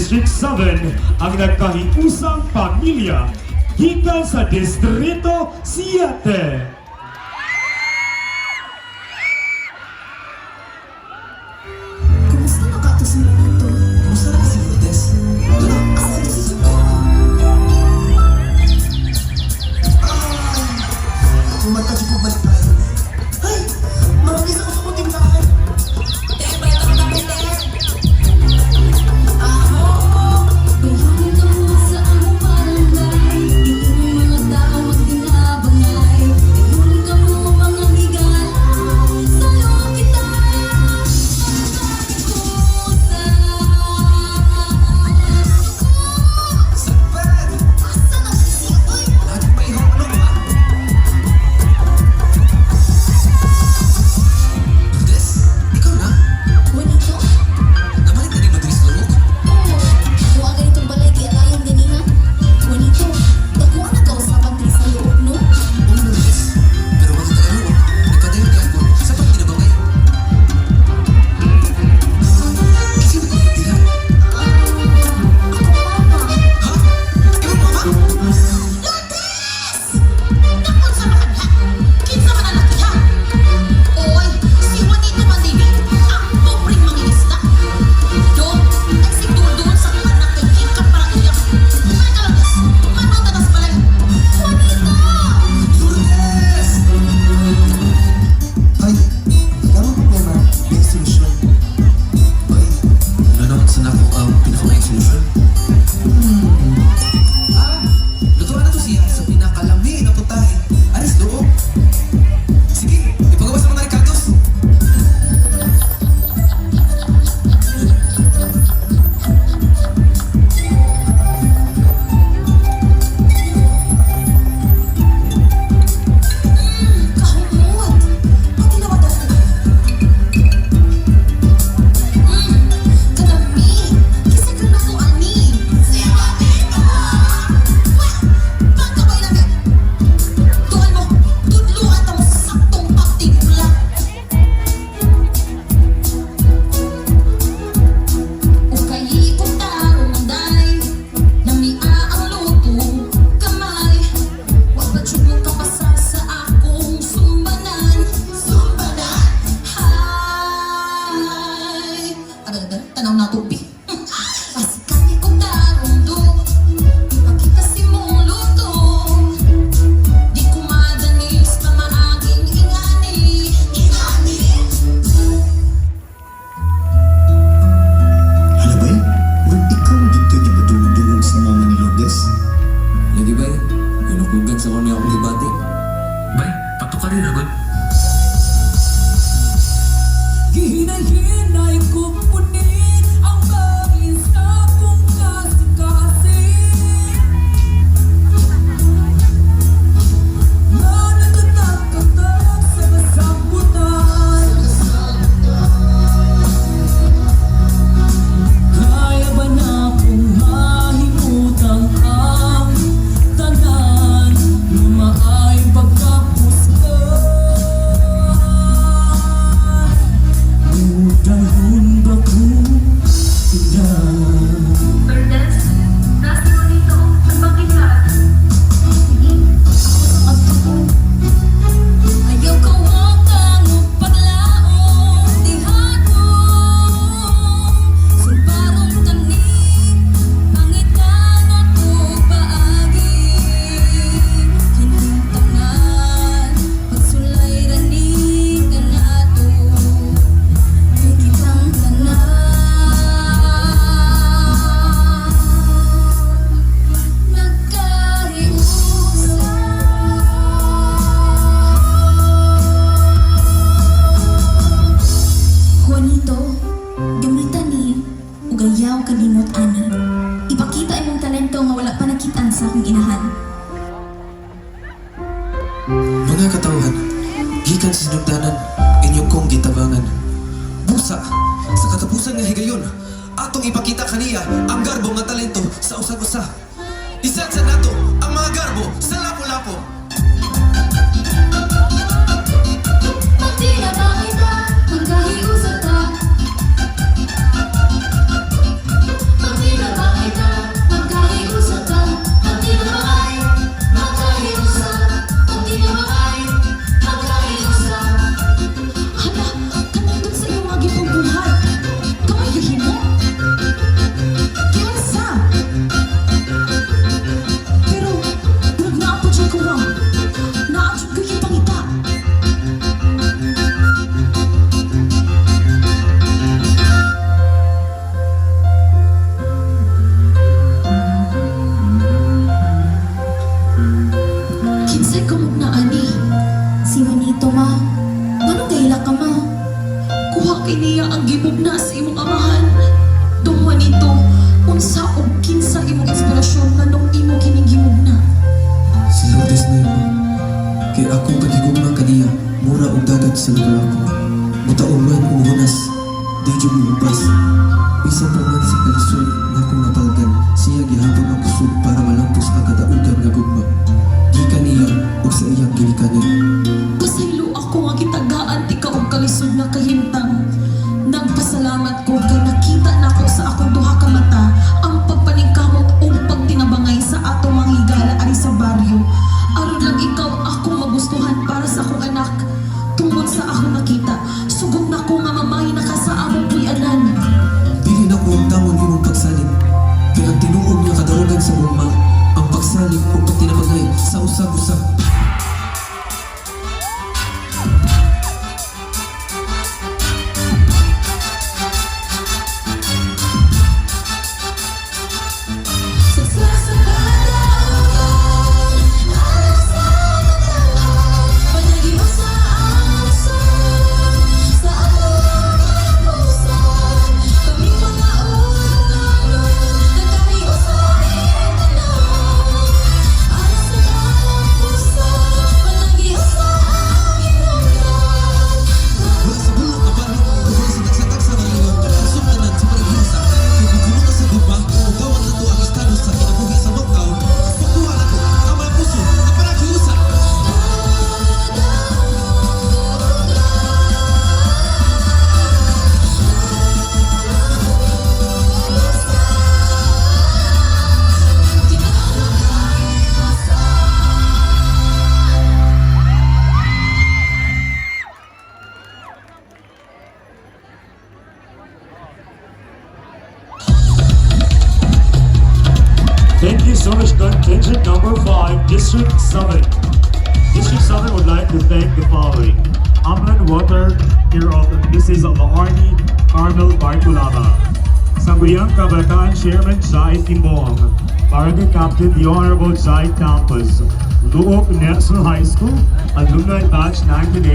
District 7 ang nagkahiusang pamilya gikan sa Distrito 7. Kumusta na ka ito sa mga ito? Kumusta na kasi Lourdes? Asa ito si Suko? Kung magkachukog balik tayo. Ay! Maragis ako sa kuting bahay! Bayunin ka mo sa among barangay. Dito ng mga tao magtinabangay. Bayunin ka mo mga higala. Sa'yo kita Sakpan! Asa na si Sikoy? Lagi pa ihong ano ba? Lourdes, ikaw na? Juanito? Nabalik na rin mo diri sa loob? Oo. Kuha ganitong balay kaya layan ganina. Juanito, taguan na kausapan tayo sa loob, no? Oo, Lourdes. Pero bakit ano? Nagpadayon ka ako sa pagkinabangay. Kasi mo kong diha? Ako mama. Ha? Ikaw mama? Lourdes! Nakon sa makadha. Kinsa man ang lakiha? Oy, si Juanito man din. Ang pobreng mangingisda. Do, nagsigdul-dul sa anak kay Ika para iyak. Mga kalagas, manuta na sa balay. Juanito! Lourdes! Ay, wala mong problema. May solusyon. Ay, ano naman sa nako ang pinakamayang solusyon? Lutuan na to siya sa pinakalami na putahe. Aris, loob. Sige, ipagawas mo na Ricardos. Kahumuot. Pati nawadan na. Kadami. Kisa ka na ko, ani. Si Juanito! Pagkabay lang eh. Tuhan mo, tudluan ta mo sa saktong pagtimpla. Ukay ikong tarong day. Namia ang luto, kamay. Wag ba tsugo ka pasar sa akong sumbanan? Sumbanan? Hay! Tanaw na tubi. Pasikati kong darundo. Ipakita si mong luto. Di ko madanis na maaging ingani. Ingani? Hala bay, kung ikaw dito niya padulong-dulong sa mama ni Lourdes? Lagi ba? Inukugan sa kanya akong ibati. Bay, patok ka rin agad. Gihinay-hinay ko punit ang bangin sa kong kasi-kasi. Na nagtatatagtag sa kasambutan. Kaya ba na kong mahimutang ang tanan na maay pagkapuskan? Udahon ba ko ilan? Lourdes, nasa mo dito ang bangkitan. Sige, ako sa ko. Ayaw ko ang kangong paglaong dihanong. Sulbarong kani, pangitan ako paagi. Kining tanan, pagsulay rani ka na to. Ay kitang tanan. Juanito, gamitan ni ugayaw kalimot ani. Ipakita imong talento nga wala pa nakitaan sa akong inahan. Mga katawhan, gikan sa sinugdanan, inyong kong gitabangan. Busa, sa katapusan nga higayon, atong ipakita kaniya ang garbo nga talento sa usag-usa. Isat sa nato ang mga garbo sa lapo-lapo. Pati na ba kita, magkahiusap ta? Pati na ba sa lugar ako. Mutauman umuhunas, di dyan lumabas. Bisan pa man sa kalisod na akong napalgan, siya gihapon ang kusog para malampos ang kadaugan nga gugma. Gikan niya o sa iyang gilikanan. Pasaylo ako nga gitagaan ti ka og kalisod na kahimtang. Nagpasalamat ko kay nakita nako sa akong duha ka mata ang pagpaningkamot o pagtinabangay sa ato mga higala ari sa baryo. Aron lang ikaw ako magustuhan para sa akong anak. Tungod sa akong nakita, sugod na ko nga mamay na ka sa among puy-anan. Dili na ko ang tamon imong pagsalig. Kaya ang tinuod niya kadarogan sa gugma, ang pagsalig o pagtinabangay sa usag-usag. Thank you so much, contingent number 5, District 7. District 7 would like to thank the following. Amlan Water, here of Mrs. Laarni Carmel Bartolaba. Sangguniang Kabataan Chairman Jai Timbong. Barangay Captain, the Honorable Jai Campos. Luok National High School, Alumni Batch 1980.